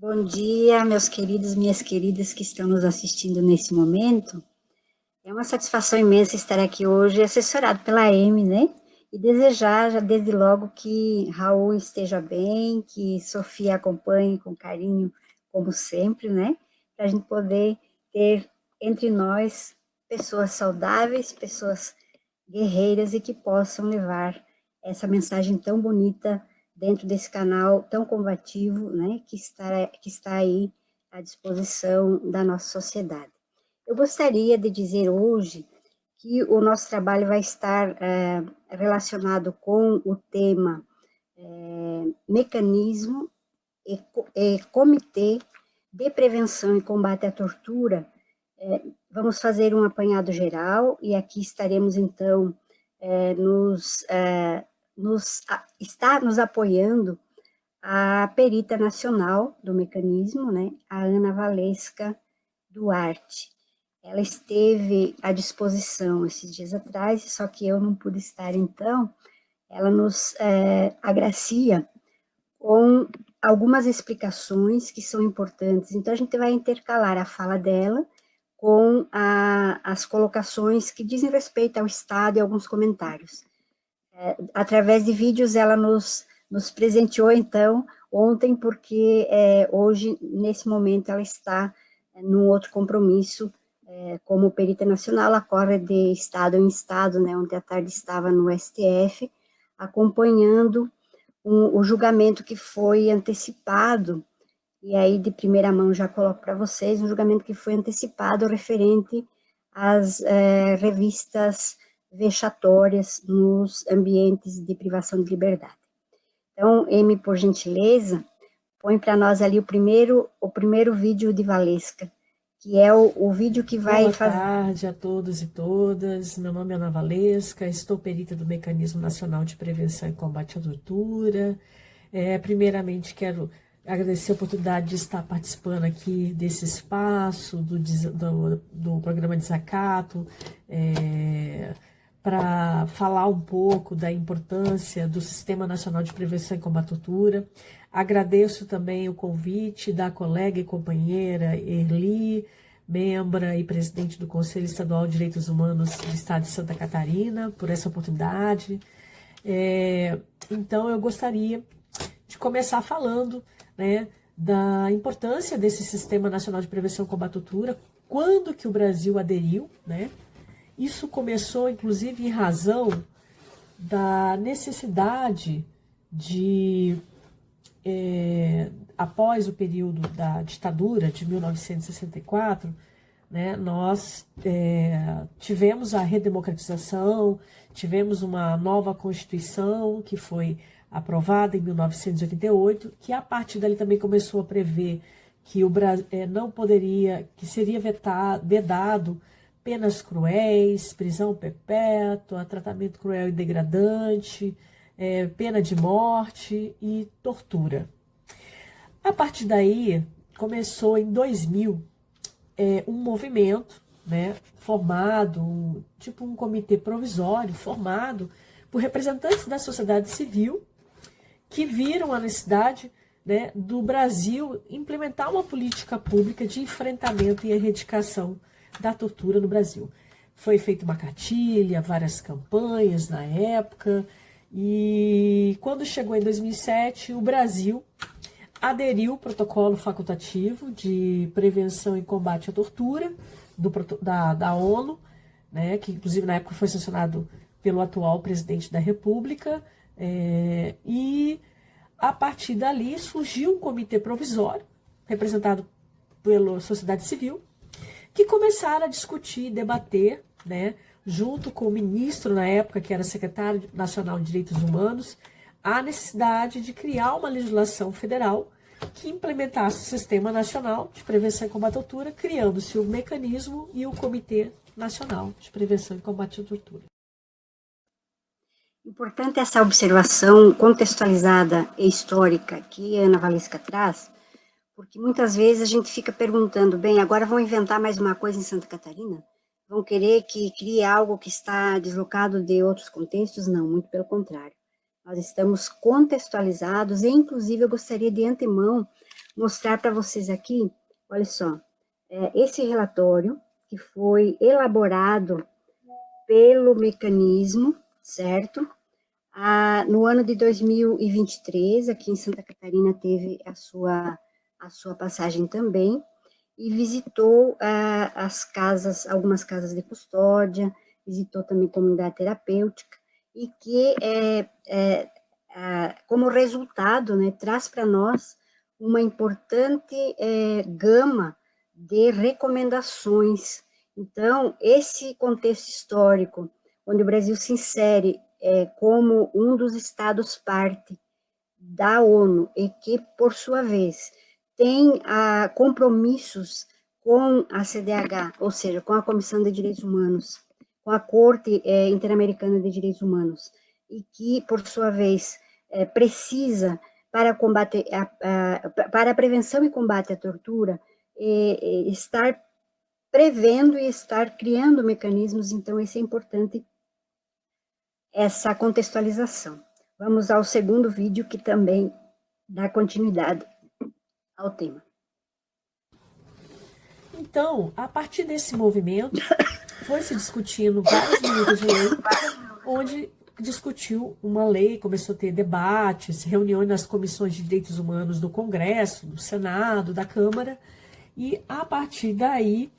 Bom dia, meus queridos, minhas queridas que estão nos assistindo nesse momento. É uma satisfação imensa estar aqui hoje, assessorado pela Amy, né? E desejar, já desde logo, que Raul esteja bem, que Sofia acompanhe com carinho, como sempre, né? Para a gente poder ter entre nós pessoas saudáveis, pessoas guerreiras e que possam levar essa mensagem tão bonita dentro desse canal tão combativo, né, que está aí à disposição da nossa sociedade. Eu gostaria de dizer hoje que o nosso trabalho vai estar relacionado com o tema mecanismo e comitê de prevenção e combate à tortura. Vamos fazer um apanhado geral e aqui estaremos então está nos apoiando a perita nacional do mecanismo, né, a Ana Valesca Duarte. Ela esteve à disposição esses dias atrás, só que eu não pude estar, então, ela nos agracia com algumas explicações que são importantes. Então, a gente vai intercalar a fala dela com as colocações que dizem respeito ao Estado e alguns comentários. Através de vídeos, ela nos presenteou, então, ontem, porque hoje, nesse momento, ela está num outro compromisso, como perita nacional, ela corre de estado em estado, né, ontem à tarde estava no STF, acompanhando o julgamento que foi antecipado, e aí de primeira mão já coloco para vocês, um julgamento que foi antecipado referente às revistas vexatórias nos ambientes de privação de liberdade. Então, Amy, por gentileza, põe para nós ali o primeiro vídeo de Valesca, que é o vídeo que vai fazer... Boa tarde a todos e todas, meu nome é Ana Valesca, estou perita do Mecanismo Nacional de Prevenção e Combate à Tortura. Primeiramente, quero agradecer a oportunidade de estar participando aqui desse espaço, do programa Desacato, para falar um pouco da importância do Sistema Nacional de Prevenção e Combate à Tortura. Agradeço também o convite da colega e companheira Erli, membra e presidente do Conselho Estadual de Direitos Humanos do Estado de Santa Catarina, por essa oportunidade. Então, eu gostaria de começar falando, né, da importância desse Sistema Nacional de Prevenção e Combate à Tortura, quando que o Brasil aderiu, né? Isso começou, inclusive, em razão da necessidade de, após o período da ditadura de 1964, né, nós tivemos a redemocratização, tivemos uma nova Constituição que foi aprovada em 1988, que a partir dali também começou a prever que o Brasil não poderia, que seria vedado penas cruéis, prisão perpétua, tratamento cruel e degradante, pena de morte e tortura. A partir daí, começou em 2000 um movimento, né, formado, tipo um comitê provisório, formado por representantes da sociedade civil, que viram a necessidade, né, do Brasil implementar uma política pública de enfrentamento e erradicação da tortura no Brasil. Foi feita uma cartilha, várias campanhas na época, e quando chegou em 2007, o Brasil aderiu ao protocolo facultativo de prevenção e combate à tortura da ONU, né, que inclusive na época foi sancionado pelo atual presidente da República, e a partir dali surgiu um comitê provisório, representado pela sociedade civil, que começaram a discutir e debater, né, junto com o ministro na época, que era secretário nacional de Direitos Humanos, a necessidade de criar uma legislação federal que implementasse o Sistema Nacional de Prevenção e Combate à Tortura, criando-se o mecanismo e o Comitê Nacional de Prevenção e Combate à Tortura. Importante essa observação contextualizada e histórica que a Ana Valesca traz, porque muitas vezes a gente fica perguntando, bem, agora vão inventar mais uma coisa em Santa Catarina? Vão querer que crie algo que está deslocado de outros contextos? Não, muito pelo contrário. Nós estamos contextualizados e, inclusive, eu gostaria de antemão mostrar para vocês aqui, olha só, esse relatório que foi elaborado pelo mecanismo, certo? No ano de 2023, aqui em Santa Catarina, teve a sua passagem também, e visitou algumas casas de custódia, visitou também comunidade terapêutica, e que, como resultado, né, traz para nós uma importante gama de recomendações. Então, esse contexto histórico, onde o Brasil se insere como um dos estados parte da ONU e que, por sua vez, tem compromissos com a CDH, ou seja, com a Comissão de Direitos Humanos, com a Corte Interamericana de Direitos Humanos, e que, por sua vez, precisa, para combater para a prevenção e combate à tortura, estar prevendo e estar criando mecanismos. Então, isso é importante, essa contextualização. Vamos ao segundo vídeo, que também dá continuidade ao tema. Então, a partir desse movimento, foi se discutindo várias medidas de lei, onde discutiu uma lei, começou a ter debates, reuniões nas comissões de direitos humanos do Congresso, do Senado, da Câmara, e a partir daí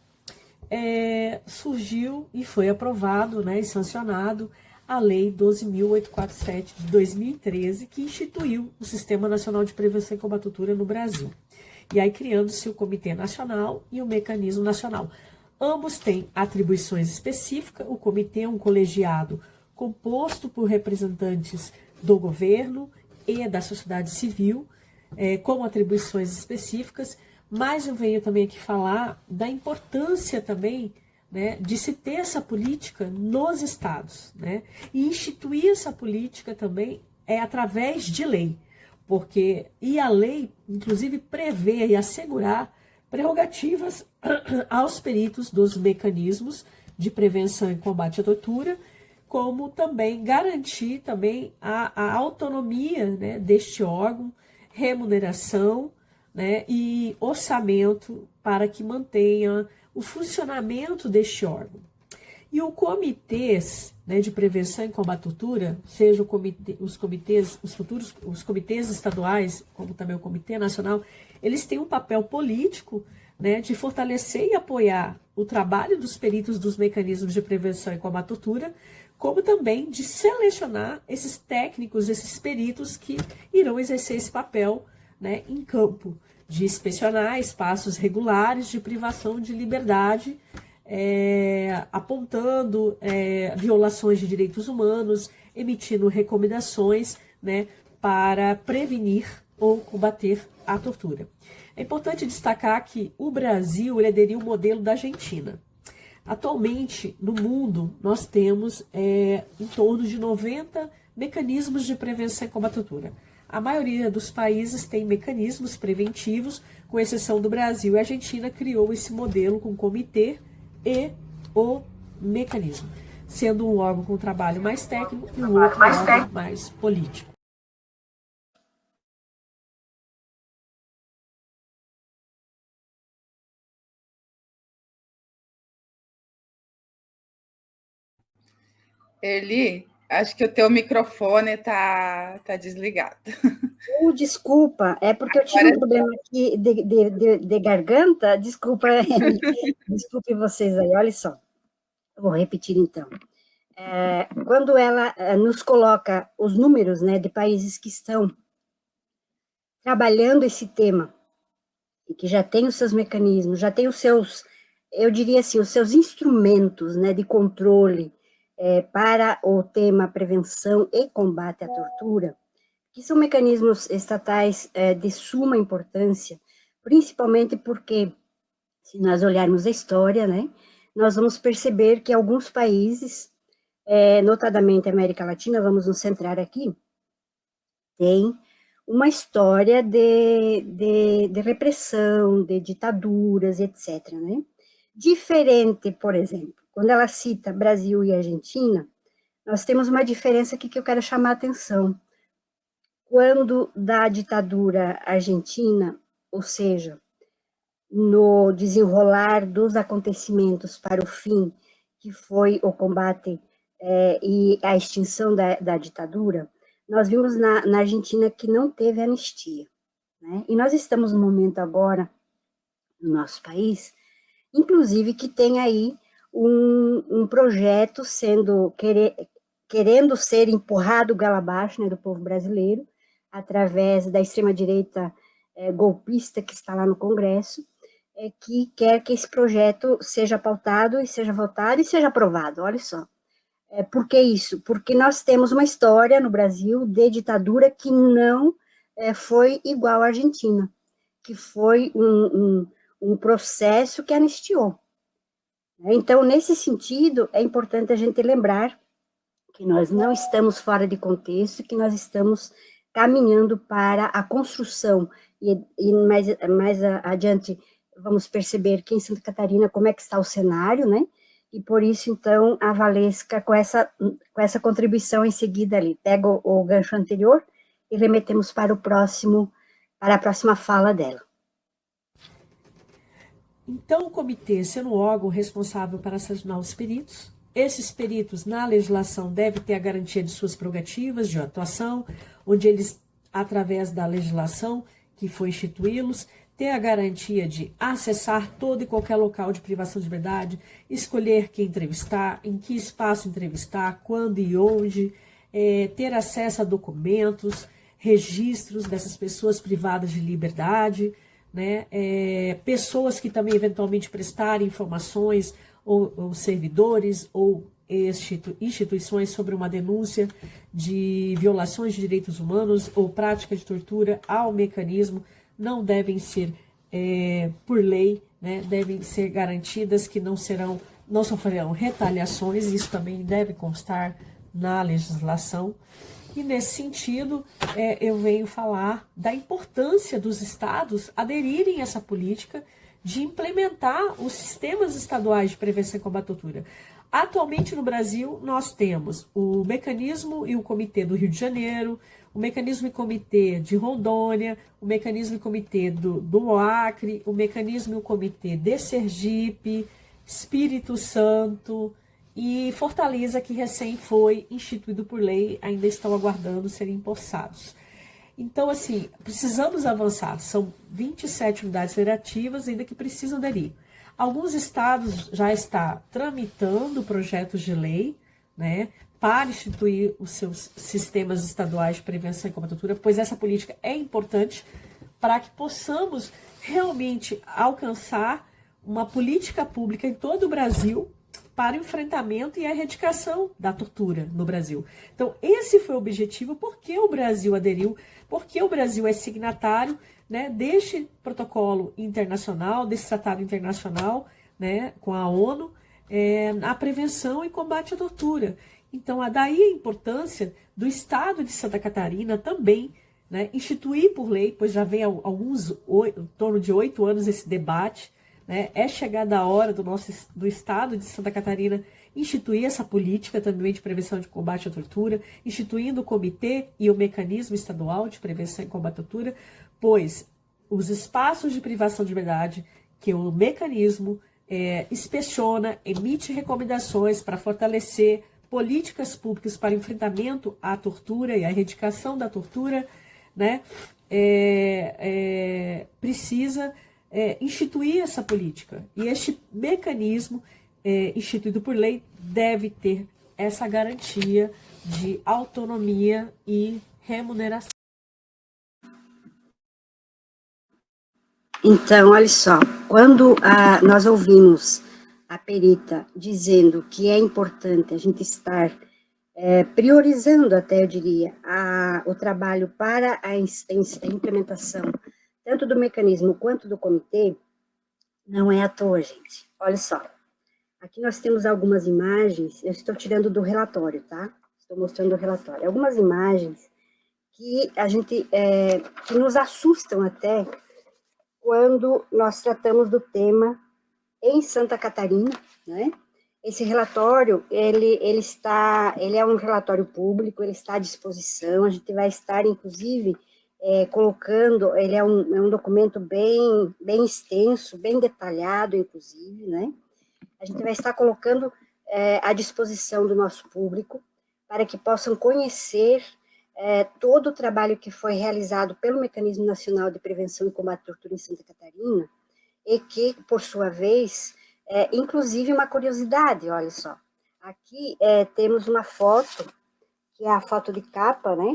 surgiu e foi aprovado, né, e sancionado a Lei 12.847 de 2013, que instituiu o Sistema Nacional de Prevenção e Combate à Tortura no Brasil. E aí criando-se o Comitê Nacional e o Mecanismo Nacional. Ambos têm atribuições específicas. O comitê é um colegiado composto por representantes do governo e da sociedade civil, com atribuições específicas, mas eu venho também aqui falar da importância também, né, de se ter essa política nos estados, né, e instituir essa política também através de lei, e a lei, inclusive, prevê e assegurar prerrogativas aos peritos dos mecanismos de prevenção e combate à tortura, como também garantir também a autonomia, né, deste órgão, remuneração, né, e orçamento para que mantenha o funcionamento deste órgão. E os comitês, né, de prevenção e combate à tortura, seja os comitês estaduais, como também o Comitê Nacional, eles têm um papel político, né, de fortalecer e apoiar o trabalho dos peritos dos mecanismos de prevenção e combate à tortura, como também de selecionar esses técnicos, esses peritos que irão exercer esse papel, né, em campo, de inspecionar espaços regulares de privação de liberdade, apontando violações de direitos humanos, emitindo recomendações, né, para prevenir ou combater a tortura. É importante destacar que o Brasil aderiu ao modelo da Argentina. Atualmente, no mundo, nós temos em torno de 90 mecanismos de prevenção e combate à tortura. A maioria dos países tem mecanismos preventivos, com exceção do Brasil. A Argentina criou esse modelo com o comitê e o mecanismo, sendo um órgão com trabalho mais técnico e um outro órgão mais político. Eli, acho que o teu microfone tá desligado. Desculpa, é porque eu tive um problema aqui de garganta. Desculpa, desculpe vocês aí, olha só. Eu vou repetir então. Quando ela nos coloca os números, né, de países que estão trabalhando esse tema, e que já tem os seus mecanismos, já tem os seus, eu diria assim, os seus instrumentos, né, de controle para o tema prevenção e combate à tortura, que são mecanismos estatais de suma importância, principalmente porque, se nós olharmos a história, né, nós vamos perceber que alguns países, notadamente a América Latina, vamos nos centrar aqui, tem uma história de repressão, de ditaduras, etc., né? Diferente, por exemplo, quando ela cita Brasil e Argentina, nós temos uma diferença aqui que eu quero chamar a atenção. Quando da ditadura argentina, ou seja, no desenrolar dos acontecimentos para o fim, que foi o combate e a extinção da ditadura, nós vimos na Argentina que não teve anistia, né? E nós estamos no momento agora, no nosso país, inclusive que tem aí um projeto querendo ser empurrado goela abaixo, né, do povo brasileiro, através da extrema-direita golpista que está lá no Congresso, que quer que esse projeto seja pautado e seja votado e seja aprovado. Olha só. Por que isso? Porque nós temos uma história no Brasil de ditadura que não foi igual à Argentina, que foi um processo que anistiou. Então, nesse sentido, é importante a gente lembrar que nós não estamos fora de contexto, que nós estamos caminhando para a construção, e mais adiante vamos perceber que em Santa Catarina como é que está o cenário, né? E por isso, então, a Valesca, com essa contribuição em seguida ali, pega o gancho anterior e remetemos para a próxima fala dela. Então, o comitê, sendo o órgão responsável para sancionar os peritos, esses peritos, na legislação, devem ter a garantia de suas prerrogativas de atuação, onde eles, através da legislação que foi instituí-los, ter a garantia de acessar todo e qualquer local de privação de liberdade, escolher quem entrevistar, em que espaço entrevistar, quando e onde, ter acesso a documentos, registros dessas pessoas privadas de liberdade, né? Pessoas que também eventualmente prestarem informações, ou servidores, ou instituições sobre uma denúncia de violações de direitos humanos ou prática de tortura ao mecanismo, não devem ser, por lei, né, devem ser garantidas que não sofrerão retaliações, isso também deve constar na legislação. E nesse sentido, eu venho falar da importância dos estados aderirem a essa política de implementar os sistemas estaduais de prevenção e combate à tortura. Atualmente no Brasil, nós temos o mecanismo e o comitê do Rio de Janeiro, o mecanismo e comitê de Rondônia, o mecanismo e comitê do Acre, o mecanismo e o comitê de Sergipe, Espírito Santo e Fortaleza, que recém foi instituído por lei, ainda estão aguardando serem empossados. Então, assim, precisamos avançar. São 27 unidades federativas ainda que precisam aderir. Alguns estados já estão tramitando projetos de lei, né, para instituir os seus sistemas estaduais de prevenção e combate à tortura, pois essa política é importante para que possamos realmente alcançar uma política pública em todo o Brasil para o enfrentamento e a erradicação da tortura no Brasil. Então, esse foi o objetivo, porque o Brasil aderiu, porque o Brasil é signatário, né, deste protocolo internacional, desse tratado internacional, né, com a ONU, a prevenção e combate à tortura. Então, daí a importância do Estado de Santa Catarina também, né, instituir por lei, pois já vem em torno de 8 anos esse debate, né, é chegada a hora do Estado de Santa Catarina instituir essa política também de prevenção e de combate à tortura, instituindo o comitê e o mecanismo estadual de prevenção e combate à tortura, pois os espaços de privação de liberdade que o mecanismo inspeciona, emite recomendações para fortalecer políticas públicas para enfrentamento à tortura e à erradicação da tortura, né, precisa instituir essa política. E este mecanismo, instituído por lei, deve ter essa garantia de autonomia e remuneração. Então, olha só, quando nós ouvimos a perita dizendo que é importante a gente estar priorizando, até eu diria, o trabalho para a implementação tanto do mecanismo quanto do comitê, não é à toa, gente. Olha só, aqui nós temos algumas imagens, eu estou tirando do relatório, tá? Estou mostrando o relatório. Algumas imagens que que nos assustam até quando nós tratamos do tema em Santa Catarina, né? Esse relatório, ele é um relatório público, ele está à disposição, a gente vai estar, inclusive, colocando, ele é um documento bem extenso, bem detalhado, inclusive, né? A gente vai estar colocando à disposição do nosso público para que possam conhecer todo o trabalho que foi realizado pelo Mecanismo Nacional de Prevenção e Combate à Tortura em Santa Catarina, e que, por sua vez, inclusive uma curiosidade, olha só, aqui temos uma foto, que é a foto de capa, né,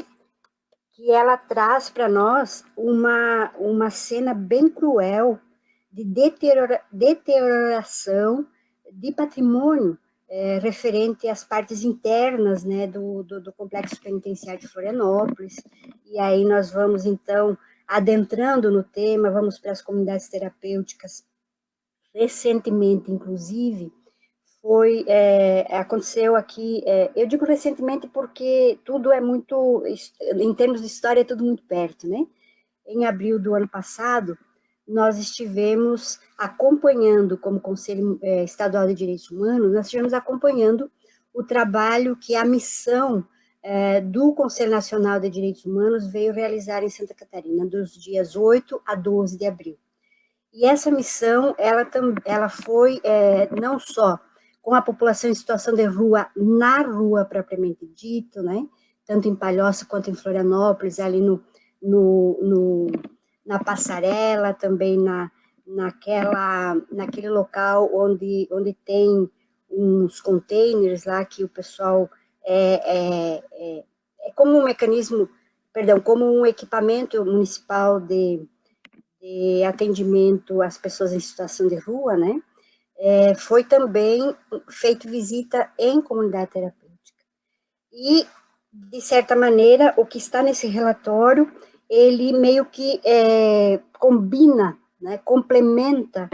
que ela traz para nós uma cena bem cruel de deterioração de patrimônio referente às partes internas, né, do complexo penitenciário de Florianópolis. E aí nós vamos, então, adentrando no tema, vamos para as comunidades terapêuticas. Recentemente, inclusive, aconteceu aqui, eu digo recentemente porque tudo é muito, em termos de história, é tudo muito perto, né? Em abril do ano passado, nós estivemos acompanhando, como Conselho Estadual de Direitos Humanos, nós estivemos acompanhando o trabalho que a missão do Conselho Nacional de Direitos Humanos veio realizar em Santa Catarina, dos dias 8 a 12 de abril. E essa missão, ela foi não só com a população em situação de rua, na rua propriamente dito, né? Tanto em Palhoça quanto em Florianópolis, ali na passarela, também naquele local onde tem uns containers lá que o pessoal é como um mecanismo, perdão, como um equipamento municipal de atendimento às pessoas em situação de rua, né? Foi também feito visita em comunidade terapêutica. E, de certa maneira, o que está nesse relatório, ele meio que combina, né, complementa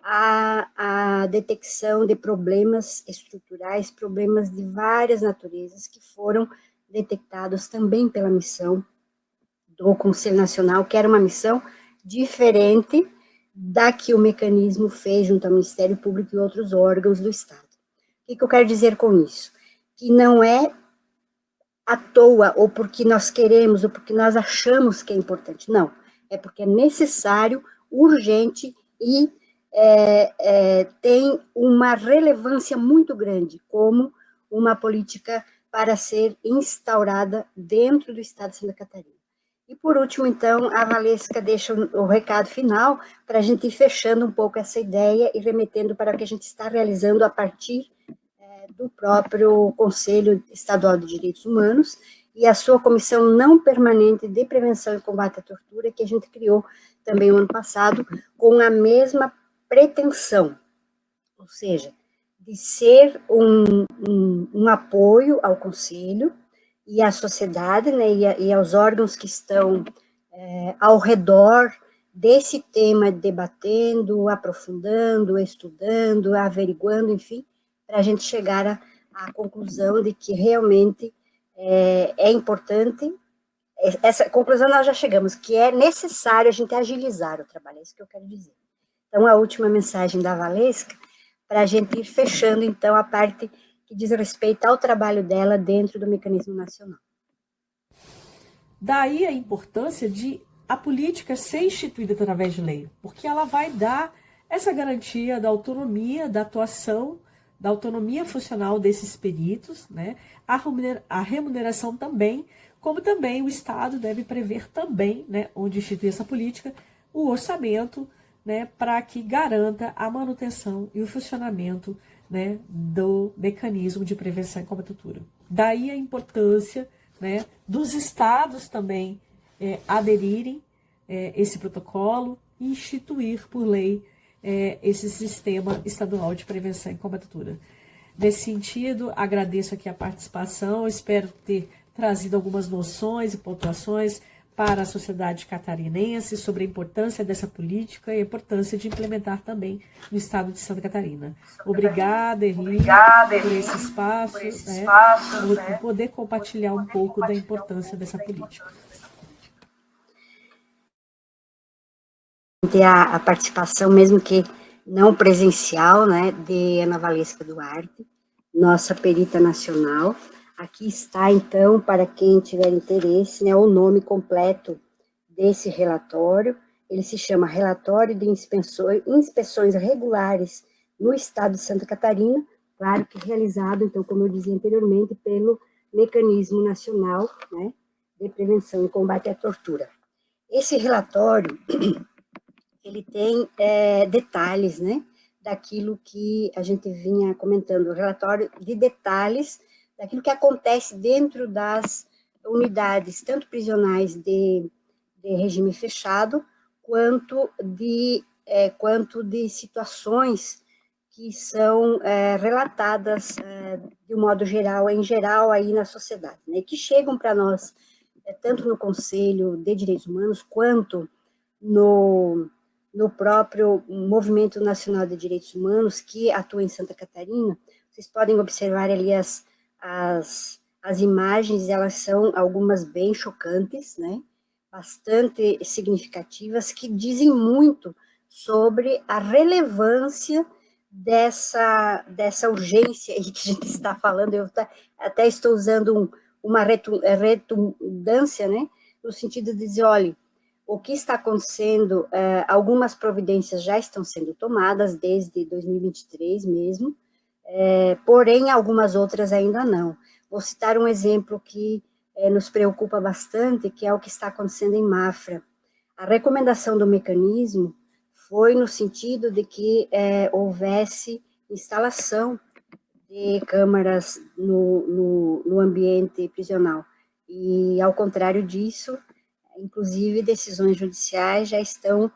a detecção de problemas estruturais, problemas de várias naturezas que foram detectados também pela missão do Conselho Nacional, que era uma missão diferente da que o mecanismo fez junto ao Ministério Público e outros órgãos do Estado. O que eu quero dizer com isso? Que não é à toa, ou porque nós queremos, ou porque nós achamos que é importante. Não, é porque é necessário, urgente e tem uma relevância muito grande como uma política para ser instaurada dentro do Estado de Santa Catarina. E, por último, então, a Valesca deixa o recado final para a gente ir fechando um pouco essa ideia e remetendo para o que a gente está realizando a partir do próprio Conselho Estadual de Direitos Humanos e a sua Comissão Não Permanente de Prevenção e Combate à Tortura, que a gente criou também no ano passado, com a mesma pretensão, ou seja, de ser um apoio ao Conselho e à sociedade, né, e aos órgãos que estão ao redor desse tema, debatendo, aprofundando, estudando, averiguando, enfim, para a gente chegar à conclusão de que realmente é importante. Essa conclusão nós já chegamos, que é necessário a gente agilizar o trabalho, é isso que eu quero dizer. Então, a última mensagem da Valesca, para a gente ir fechando, então, a parte que diz respeito ao trabalho dela dentro do mecanismo nacional. Daí a importância de a política ser instituída através de lei, porque ela vai dar essa garantia da autonomia, da atuação, da autonomia funcional desses peritos, né? A remuneração também, como também o Estado deve prever também, né, onde instituir essa política, o orçamento, né, para que garanta a manutenção e o funcionamento, né, do mecanismo de prevenção e combate à tortura. Daí a importância, né, dos estados também aderirem esse protocolo e instituir por lei esse sistema estadual de prevenção e combate à tortura. Nesse sentido, agradeço aqui a participação, espero ter trazido algumas noções e pontuações para a sociedade catarinense sobre a importância dessa política e a importância de implementar também no estado de Santa Catarina. Obrigada, Erli, por esse espaço, né, por poder compartilhar um pouco da importância dessa política. Ter a participação, mesmo que não presencial, né, de Ana Valesca Duarte, nossa perita nacional. Aqui está, então, para quem tiver interesse, né, o nome completo desse relatório. Ele se chama Relatório de Inspeções Regulares no Estado de Santa Catarina, claro que realizado, então, como eu dizia anteriormente, pelo Mecanismo Nacional, né, de Prevenção e Combate à Tortura. Esse relatório, ele tem detalhes, né, daquilo que a gente vinha comentando, o relatório de detalhes daquilo que acontece dentro das unidades, tanto prisionais de regime fechado, quanto de situações que são relatadas de um modo geral, em geral, aí na sociedade, né, que chegam para nós, tanto no Conselho de Direitos Humanos, quanto no próprio Movimento Nacional de Direitos Humanos, que atua em Santa Catarina. Vocês podem observar ali as imagens, elas são algumas bem chocantes, né, bastante significativas, que dizem muito sobre a relevância dessa urgência aí que a gente está falando. Eu até estou usando uma redundância, né, no sentido de dizer, olha, o que está acontecendo, algumas providências já estão sendo tomadas desde 2023 mesmo, porém algumas outras ainda não. Vou citar um exemplo que nos preocupa bastante, que é o que está acontecendo em Mafra. A recomendação do mecanismo foi no sentido de que houvesse instalação de câmaras no ambiente prisional. E, ao contrário disso, inclusive, decisões judiciais já estão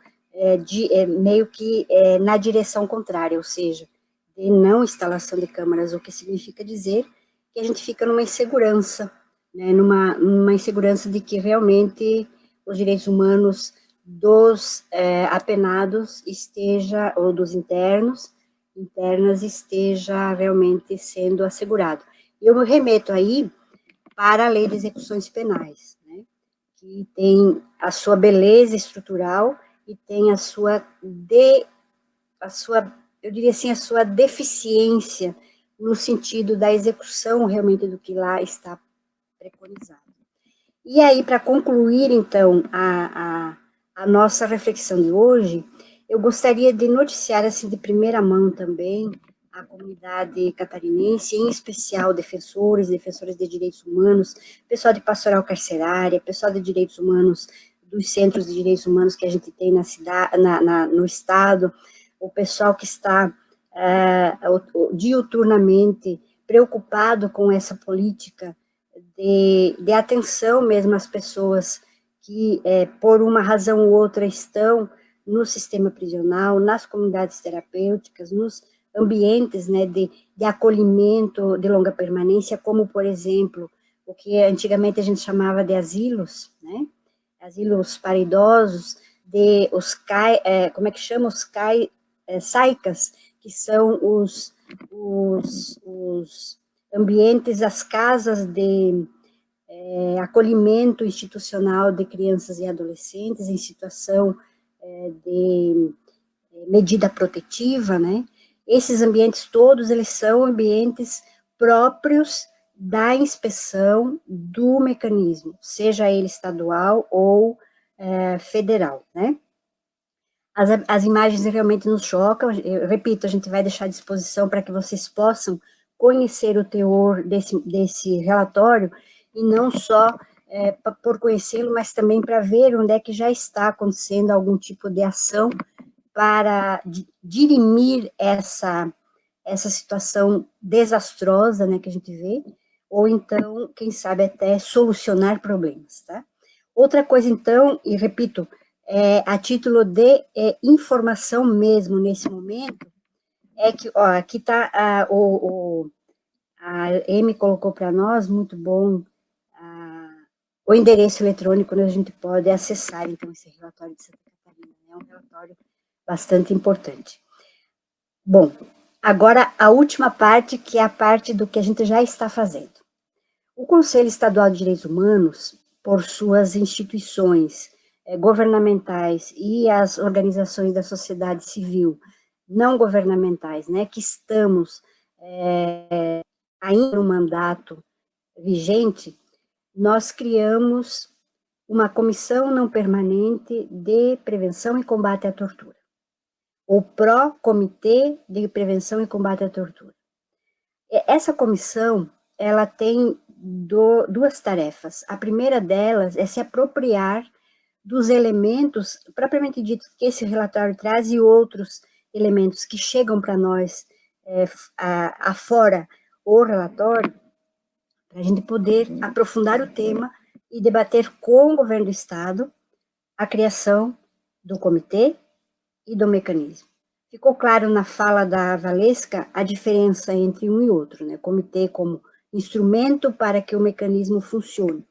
meio que na direção contrária, ou seja, de não instalação de câmaras, o que significa dizer que a gente fica numa insegurança, né, numa insegurança de que realmente os direitos humanos dos apenados esteja, ou dos internas, esteja realmente sendo assegurado. E eu me remeto aí para a Lei de Execuções Penais, né, que tem a sua beleza estrutural e tem a sua, eu diria assim, a sua deficiência no sentido da execução realmente do que lá está preconizado. E aí, para concluir, então, a nossa reflexão de hoje, eu gostaria de noticiar, assim, de primeira mão também, a comunidade catarinense, em especial defensoras de direitos humanos, pessoal de pastoral carcerária, pessoal de direitos humanos, dos centros de direitos humanos que a gente tem na cidade, no estado, o pessoal que está diuturnamente preocupado com essa política de atenção mesmo às pessoas que, por uma razão ou outra, estão no sistema prisional, nas comunidades terapêuticas, nos ambientes, né, de acolhimento de longa permanência, como, por exemplo, o que antigamente a gente chamava de asilos, né, asilos para idosos, os como é que chama? Os SAICAS, que são os ambientes, as casas de acolhimento institucional de crianças e adolescentes em situação de medida protetiva, né? Esses ambientes todos, eles são ambientes próprios da inspeção do mecanismo, seja ele estadual ou federal, né? As imagens realmente nos chocam, eu repito, a gente vai deixar à disposição para que vocês possam conhecer o teor desse relatório, e não só por conhecê-lo, mas também para ver onde é que já está acontecendo algum tipo de ação para dirimir essa situação desastrosa, né, que a gente vê, ou então, quem sabe, até solucionar problemas, tá? Outra coisa, então, e repito, a título de informação mesmo nesse momento, é que, ó, aqui está a Amy colocou para nós, muito bom, o endereço eletrônico onde a gente pode acessar, então, esse relatório de Santa Catarina. É um relatório bastante importante. Bom, agora a última parte, que é a parte do que a gente já está fazendo. O Conselho Estadual de Direitos Humanos, por suas instituições governamentais e as organizações da sociedade civil não governamentais, né, que estamos ainda no mandato vigente, nós criamos uma comissão não permanente de prevenção e combate à tortura, ou pró-comitê de prevenção e combate à tortura. Essa comissão, ela tem duas tarefas. A primeira delas é se apropriar dos elementos, propriamente dito, que esse relatório traz e outros elementos que chegam para nós afora o relatório, para a gente poder aprofundar o tema e debater com o governo do Estado a criação do comitê e do mecanismo. Ficou claro na fala da Valesca a diferença entre um e outro, né? O comitê como instrumento para que o mecanismo funcione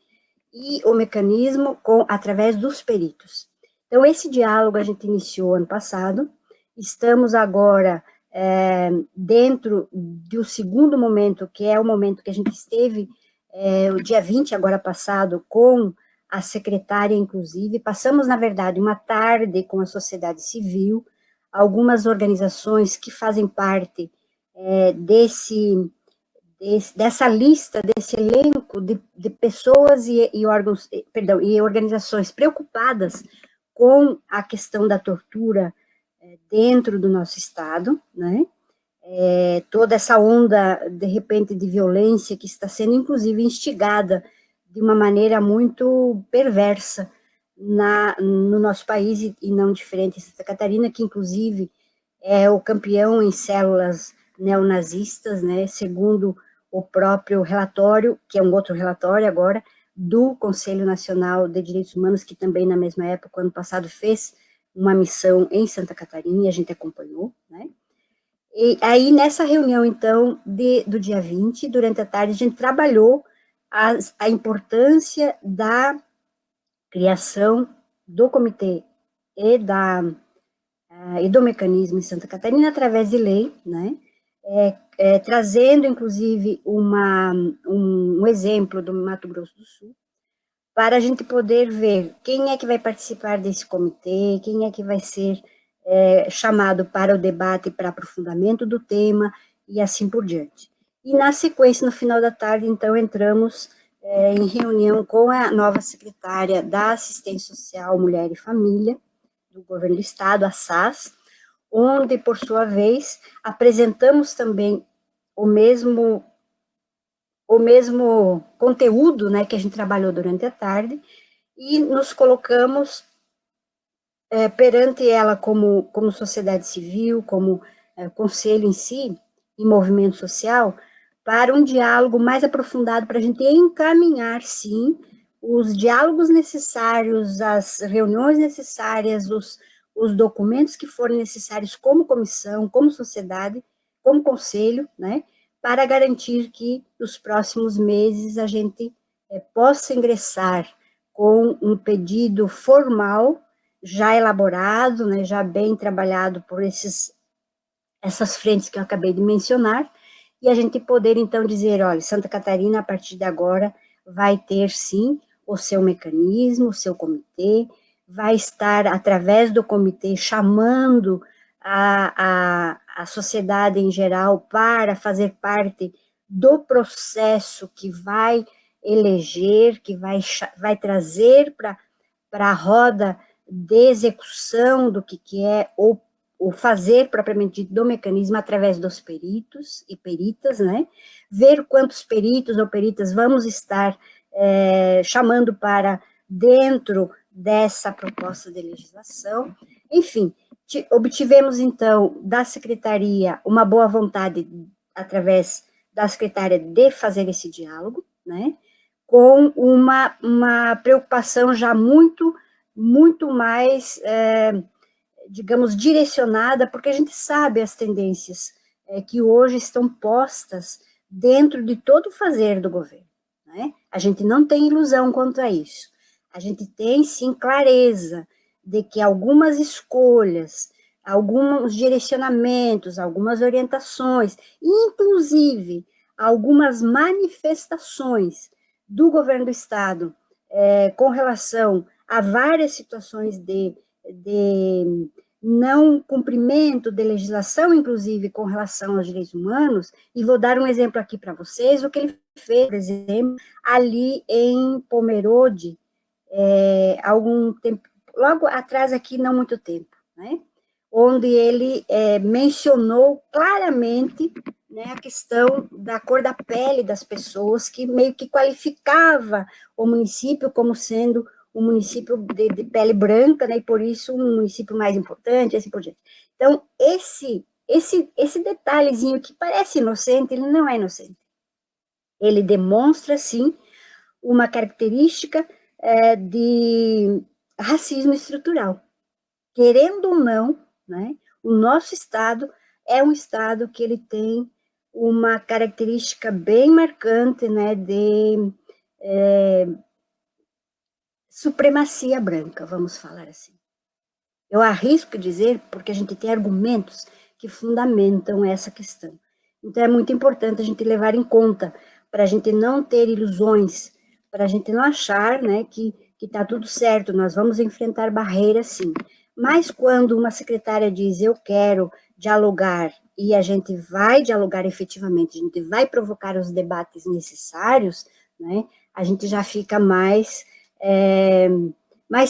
e o mecanismo através dos peritos. Então, esse diálogo a gente iniciou ano passado, estamos agora dentro do segundo momento, que é o momento que a gente esteve, o dia 20, agora passado, com a secretária, inclusive, passamos, na verdade, uma tarde com a sociedade civil, algumas organizações que fazem parte dessa lista, desse elenco de pessoas e órgãos, perdão, e organizações preocupadas com a questão da tortura dentro do nosso Estado, né? Toda essa onda, de repente, de violência que está sendo, inclusive, instigada de uma maneira muito perversa no nosso país, e não diferente em Santa Catarina, que, inclusive, é o campeão em células neonazistas, né, segundo o próprio relatório, que é um outro relatório agora, do Conselho Nacional de Direitos Humanos, que também, na mesma época, ano passado, fez uma missão em Santa Catarina, e a gente acompanhou, né? E aí, nessa reunião, então, do dia 20, durante a tarde, a gente trabalhou a importância da criação do comitê e do mecanismo em Santa Catarina através de lei, né? Trazendo, inclusive, um exemplo do Mato Grosso do Sul, para a gente poder ver quem é que vai participar desse comitê, quem é que vai ser chamado para o debate e para aprofundamento do tema, e assim por diante. E, na sequência, no final da tarde, então, entramos em reunião com a nova secretária da Assistência Social, Mulher e Família, do Governo do Estado, a SAS, onde, por sua vez, apresentamos também o mesmo conteúdo, né, que a gente trabalhou durante a tarde, e nos colocamos perante ela como sociedade civil, como conselho em si, e movimento social, para um diálogo mais aprofundado, para a gente encaminhar, sim, os diálogos necessários, as reuniões necessárias, os documentos que forem necessários como comissão, como sociedade, como conselho, né, para garantir que nos próximos meses a gente possa ingressar com um pedido formal, já elaborado, né, já bem trabalhado por essas frentes que eu acabei de mencionar, e a gente poder, então, dizer, olha, Santa Catarina, a partir de agora, vai ter, sim, o seu mecanismo, o seu comitê, vai estar, através do comitê, chamando a sociedade em geral para fazer parte do processo que vai eleger, que vai trazer para a roda de execução do que é o fazer propriamente dito do mecanismo através dos peritos e peritas, né? Ver quantos peritos ou peritas vamos estar chamando para dentro dessa proposta de legislação. Enfim, obtivemos, então, da secretaria uma boa vontade, através da secretária, de fazer esse diálogo, né? Com uma preocupação já muito mais, digamos, direcionada, porque a gente sabe as tendências que hoje estão postas dentro de todo o fazer do governo, né? A gente não tem ilusão quanto a isso. A gente tem, sim, clareza de que algumas escolhas, alguns direcionamentos, algumas orientações, inclusive algumas manifestações do governo do Estado com relação a várias situações de não cumprimento de legislação, inclusive com relação aos direitos humanos, e vou dar um exemplo aqui para vocês, o que ele fez, por exemplo, ali em Pomerode, algum tempo, logo atrás aqui, não muito tempo, né? Onde ele mencionou claramente, né, a questão da cor da pele das pessoas, que meio que qualificava o município como sendo um município de pele branca, né, e por isso um município mais importante, assim por diante. Então, esse detalhezinho que parece inocente, ele não é inocente. Ele demonstra, sim, uma característica de racismo estrutural. Querendo ou não, né, o nosso Estado é um Estado que ele tem uma característica bem marcante, né, de supremacia branca, vamos falar assim. Eu arrisco dizer, porque a gente tem argumentos que fundamentam essa questão. Então, é muito importante a gente levar em conta, para a gente não ter ilusões, para a gente não achar, né, que está tudo certo, nós vamos enfrentar barreiras, sim. Mas quando uma secretária diz, eu quero dialogar, e a gente vai dialogar efetivamente, a gente vai provocar os debates necessários, né, a gente já fica mais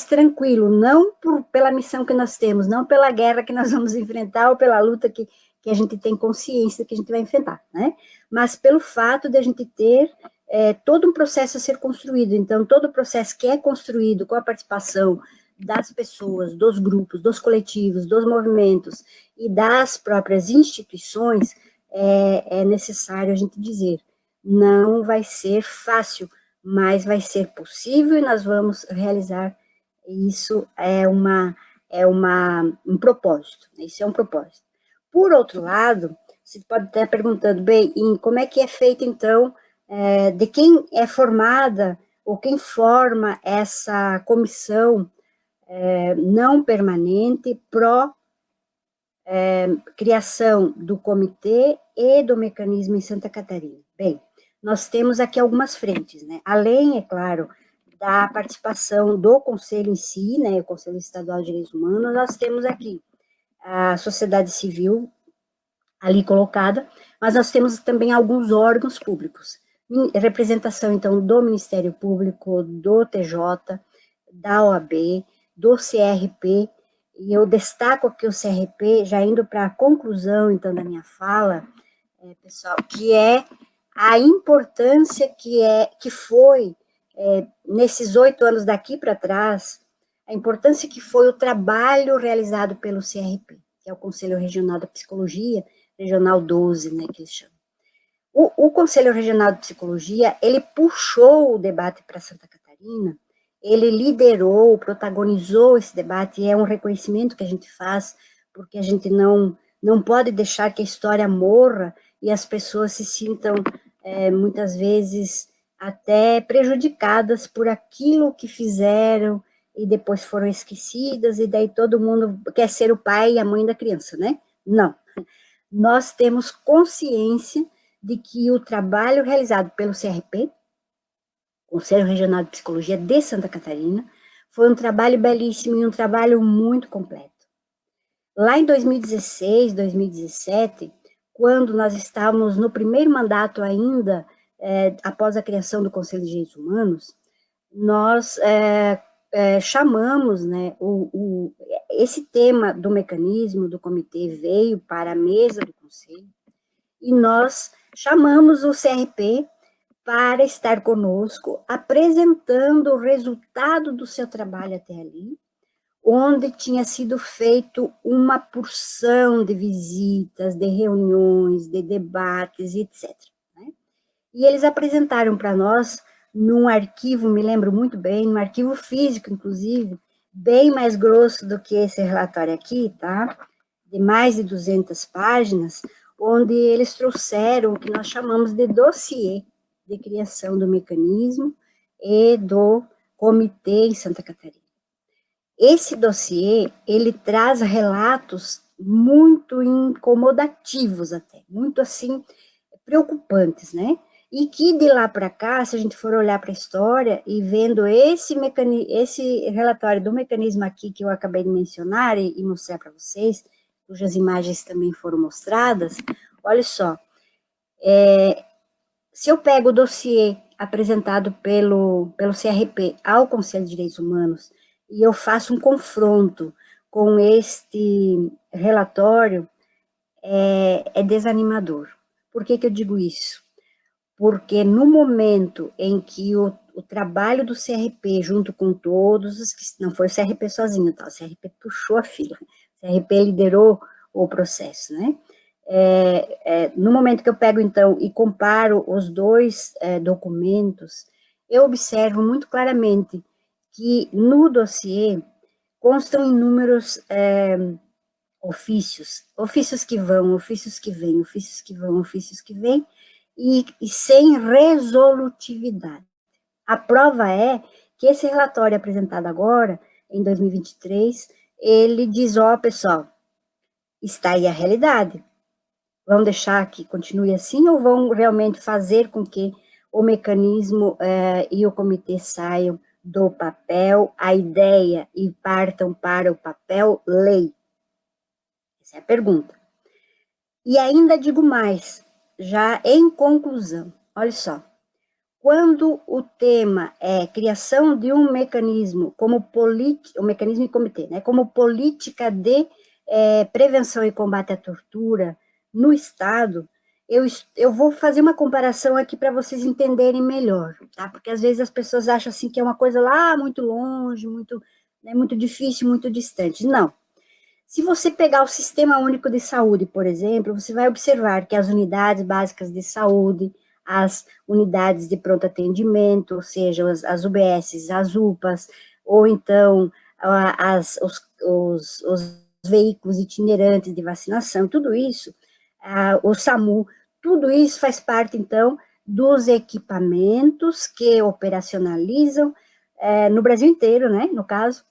tranquilo, não pela missão que nós temos, não pela guerra que nós vamos enfrentar, ou pela luta que a gente tem consciência que a gente vai enfrentar, né? Mas pelo fato de a gente ter todo um processo a ser construído. Então, todo o processo que é construído com a participação das pessoas, dos grupos, dos coletivos, dos movimentos e das próprias instituições, é necessário a gente dizer, não vai ser fácil, mas vai ser possível e nós vamos realizar. Isso é um propósito, isso é um propósito. Por outro lado, você pode estar perguntando, bem, como é que é feito, então, de quem é formada, ou quem forma essa comissão não permanente criação do comitê e do mecanismo em Santa Catarina? Bem, nós temos aqui algumas frentes, né? Além, é claro, da participação do Conselho em si, né, o Conselho Estadual de Direitos Humanos, nós temos aqui a sociedade civil ali colocada, mas nós temos também alguns órgãos públicos, representação, então, do Ministério Público, do TJ, da OAB, do CRP, e eu destaco aqui o CRP, já indo para a conclusão, então, da minha fala, pessoal, que é a importância que foi, nesses 8 anos daqui para trás, a importância que foi o trabalho realizado pelo CRP, que é o Conselho Regional da Psicologia, Regional 12, né, que eles chamam. O Conselho Regional de Psicologia, ele puxou o debate para Santa Catarina, ele liderou, protagonizou esse debate, e é um reconhecimento que a gente faz, porque a gente não pode deixar que a história morra e as pessoas se sintam, muitas vezes, até prejudicadas por aquilo que fizeram e depois foram esquecidas, e daí todo mundo quer ser o pai e a mãe da criança, né? Não. Nós temos consciência de que o trabalho realizado pelo CRP, Conselho Regional de Psicologia de Santa Catarina, foi um trabalho belíssimo e um trabalho muito completo. Lá em 2016, 2017, quando nós estávamos no primeiro mandato ainda, após a criação do Conselho de Direitos Humanos, nós chamamos, né, esse tema do mecanismo do comitê veio para a mesa do Conselho, e nós chamamos o CRP para estar conosco, apresentando o resultado do seu trabalho até ali, onde tinha sido feito uma porção de visitas, de reuniões, de debates, etc. Né? E eles apresentaram para nós, num arquivo, me lembro muito bem, num arquivo físico, inclusive, bem mais grosso do que esse relatório aqui, tá? De mais de 200 páginas, onde eles trouxeram o que nós chamamos de dossiê de criação do mecanismo e do comitê em Santa Catarina. Esse dossiê, ele traz relatos muito incomodativos até, muito assim, preocupantes, né? E que de lá para cá, se a gente for olhar para a história e vendo esse relatório do mecanismo aqui que eu acabei de mencionar e mostrar para vocês, cujas imagens também foram mostradas, olha só, Se eu pego o dossiê apresentado pelo CRP ao Conselho de Direitos Humanos e eu faço um confronto com este relatório, é desanimador. Por que eu digo isso? Porque no momento em que o trabalho do CRP, junto com todos os que, não foi o CRP sozinho, tá? O CRP puxou a fila, o CRP liderou o processo, né? No momento que eu pego, então, e comparo os dois documentos, eu observo muito claramente que no dossiê constam inúmeros ofícios que vão, ofícios que vêm, ofícios que vão, ofícios que vêm, e sem resolutividade. A prova é que esse relatório apresentado agora, em 2023, ele diz, pessoal, está aí a realidade. Vão deixar que continue assim ou vão realmente fazer com que o mecanismo e o comitê saiam do papel, a ideia, e partam para o papel lei? Essa é a pergunta. E ainda digo mais, já em conclusão, olha só, quando o tema é criação de um mecanismo como o mecanismo e comitê, né, como política de prevenção e combate à tortura no Estado, eu vou fazer uma comparação aqui para vocês entenderem melhor, tá? Porque às vezes as pessoas acham assim que é uma coisa lá muito longe, muito difícil, muito distante. Não. Se você pegar o Sistema Único de Saúde, por exemplo, você vai observar que as unidades básicas de saúde, as unidades de pronto atendimento, ou seja, as UBSs, as UPAs, ou então os veículos itinerantes de vacinação, tudo isso, o SAMU, tudo isso faz parte, então, dos equipamentos que operacionalizam, no Brasil inteiro, né, no caso,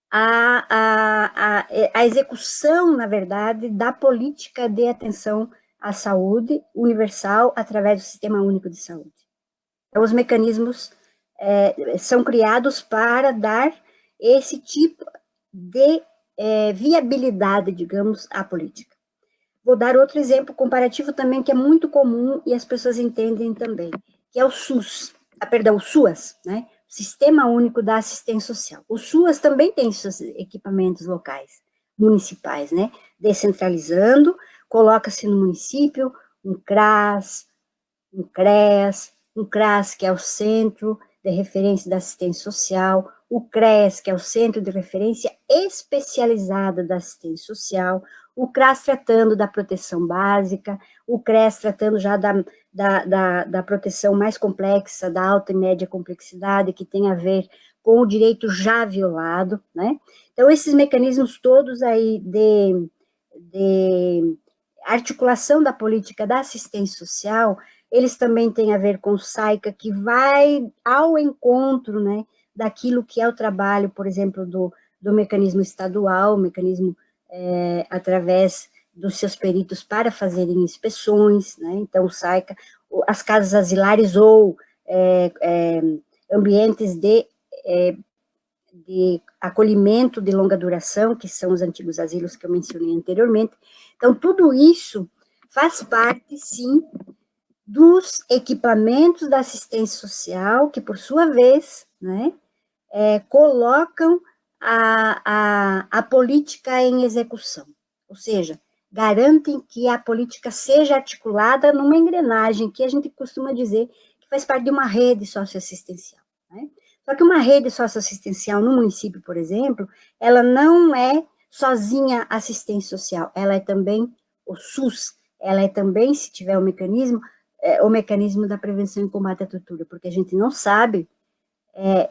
a execução, na verdade, da política de atenção à saúde universal através do Sistema Único de Saúde. Então, os mecanismos são criados para dar esse tipo de viabilidade, digamos, à política. Vou dar outro exemplo comparativo também, que é muito comum e as pessoas entendem também, que é o SUS, o SUAS, né? Sistema Único da Assistência Social. O SUAS também tem seus equipamentos locais, municipais, né? Descentralizando, coloca-se no município um CRAS, um CRAS, que é o Centro de Referência da Assistência Social, o CRES, que é o Centro de Referência Especializada da Assistência Social, o CRAS tratando da proteção básica, o CRES tratando já da proteção mais complexa, da alta e média complexidade, que tem a ver com o direito já violado, né? Então, esses mecanismos todos aí de articulação da política da assistência social, eles também têm a ver com o SAICA, que vai ao encontro, né, daquilo que é o trabalho, por exemplo, do mecanismo estadual, o mecanismo através dos seus peritos para fazerem inspeções, né? Então o SAICA, as casas asilares ou ambientes de acolhimento de longa duração, que são os antigos asilos que eu mencionei anteriormente. Então, tudo isso faz parte, sim, dos equipamentos da assistência social, que, por sua vez, né, colocam a política em execução, ou seja, garantem que a política seja articulada numa engrenagem que a gente costuma dizer que faz parte de uma rede socioassistencial, né? Só que uma rede socioassistencial no município, por exemplo, ela não é sozinha assistência social, ela é também o SUS, ela é também, se tiver o mecanismo da prevenção e combate à tortura, porque a gente não sabe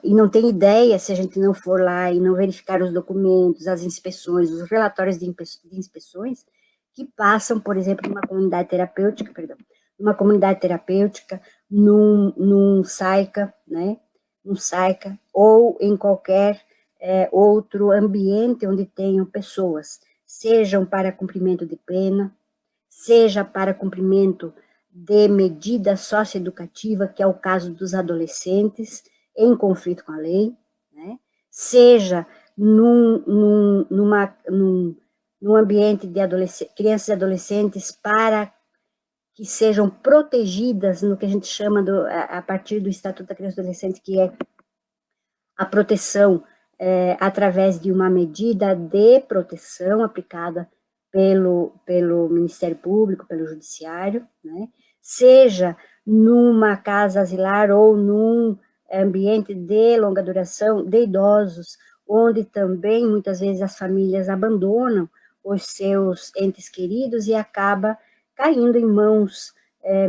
e não tem ideia, se a gente não for lá e não verificar os documentos, as inspeções, os relatórios de inspeções, que passam, por exemplo, numa comunidade terapêutica, num SAICA, né, um SAICA, ou em qualquer outro ambiente onde tenham pessoas, sejam para cumprimento de pena, seja para cumprimento de medida socioeducativa, que é o caso dos adolescentes, em conflito com a lei, né? Seja num ambiente de crianças e adolescentes para que sejam protegidas no que a gente chama, a partir do Estatuto da Criança e do Adolescente, que é a proteção através de uma medida de proteção aplicada pelo Ministério Público, pelo Judiciário, né? Seja numa casa asilar ou num ambiente de longa duração de idosos, onde também muitas vezes as famílias abandonam os seus entes queridos e acaba caindo em mãos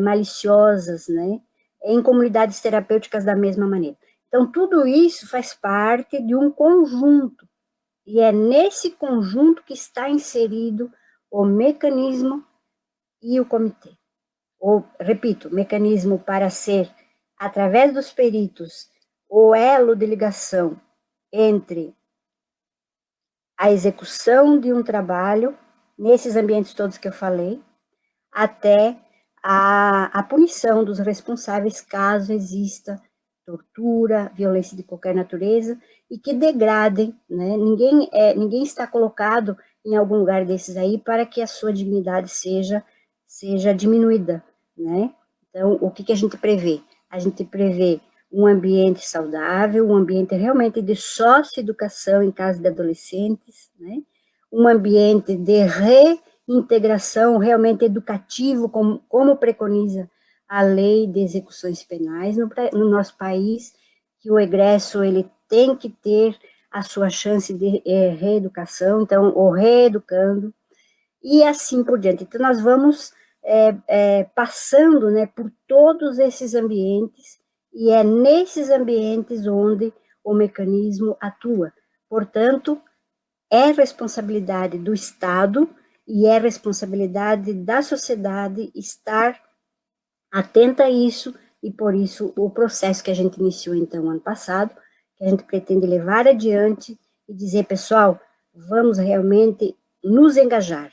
maliciosas, né? Em comunidades terapêuticas da mesma maneira. Então, tudo isso faz parte de um conjunto, e é nesse conjunto que está inserido o mecanismo e o comitê. Repito, mecanismo para ser, através dos peritos, o elo de ligação entre a execução de um trabalho, nesses ambientes todos que eu falei, até a punição dos responsáveis, caso exista tortura, violência de qualquer natureza, e que degradem, né? Ninguém está colocado em algum lugar desses aí para que a sua dignidade seja diminuída, né? Então, o que a gente prevê? A gente prevê um ambiente saudável, um ambiente realmente de socioeducação em caso de adolescentes, né? Um ambiente de reintegração realmente educativo, como preconiza a lei de execuções penais no nosso país, que o egresso ele tem que ter a sua chance de reeducação, então, o reeducando, e assim por diante. Então, nós vamos passando, né, por todos esses ambientes, e é nesses ambientes onde o mecanismo atua. Portanto, é responsabilidade do Estado e é responsabilidade da sociedade estar atenta a isso, e por isso o processo que a gente iniciou, então, ano passado, que a gente pretende levar adiante e dizer, pessoal, vamos realmente nos engajar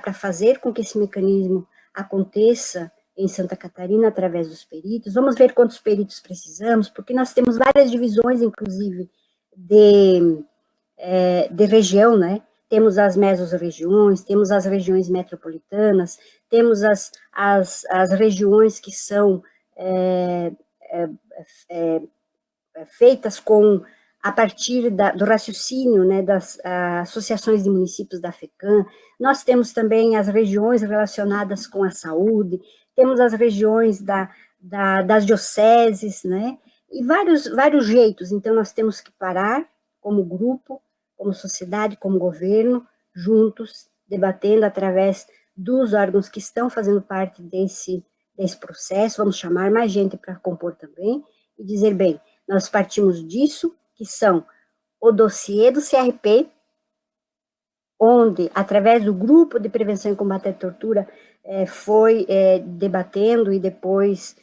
para fazer com que esse mecanismo aconteça em Santa Catarina através dos peritos. Vamos ver quantos peritos precisamos, porque nós temos várias divisões, inclusive, de região, né? Temos as mesorregiões, temos as regiões metropolitanas, temos as regiões que são feitas a partir do raciocínio, né, das associações de municípios da FECAM. Nós temos também as regiões relacionadas com a saúde, temos as regiões das dioceses, né, e vários jeitos. Então, nós temos que parar como grupo, como sociedade, como governo, juntos, debatendo através dos órgãos que estão fazendo parte desse processo. Vamos chamar mais gente para compor também, e dizer, bem, nós partimos disso, que são o dossiê do CRP, onde, através do Grupo de Prevenção e Combate à Tortura, foi debatendo e depois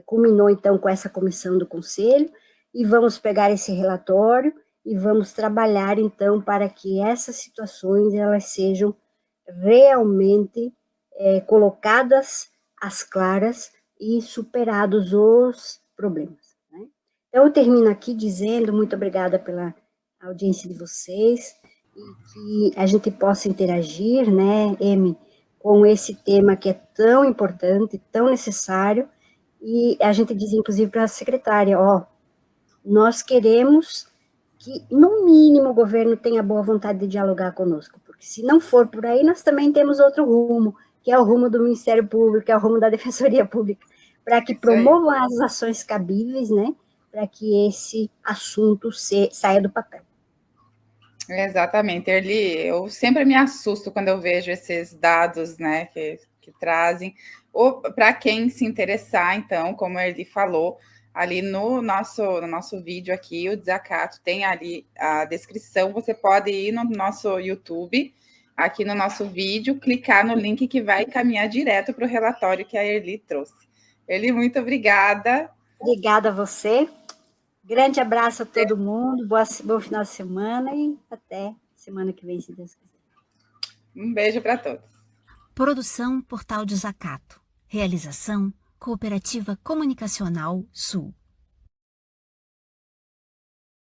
culminou, então, com essa comissão do Conselho, e vamos pegar esse relatório e vamos trabalhar, então, para que essas situações elas sejam realmente colocadas às claras e superados os problemas. Né? Então, eu termino aqui dizendo muito obrigada pela audiência de vocês e que a gente possa interagir, né, Emi, com esse tema que é tão importante, tão necessário, e a gente diz, inclusive, para a secretária, nós queremos que, no mínimo, o governo tenha boa vontade de dialogar conosco, porque se não for por aí, nós também temos outro rumo, que é o rumo do Ministério Público, que é o rumo da Defensoria Pública, para que promovam as ações cabíveis, né, para que esse assunto saia do papel. Exatamente, Erli, eu sempre me assusto quando eu vejo esses dados, né, que trazem, ou para quem se interessar, então, como a Erli falou, ali no nosso vídeo aqui, o desacato, tem ali a descrição, você pode ir no nosso YouTube, aqui no nosso vídeo, clicar no link que vai caminhar direto para o relatório que a Erli trouxe. Erli, muito obrigada. Obrigada a você. Grande abraço a todo mundo, bom final de semana e até semana que vem, se Deus quiser. Um beijo para todos. Produção Portal Desacato. Realização Cooperativa Comunicacional Sul.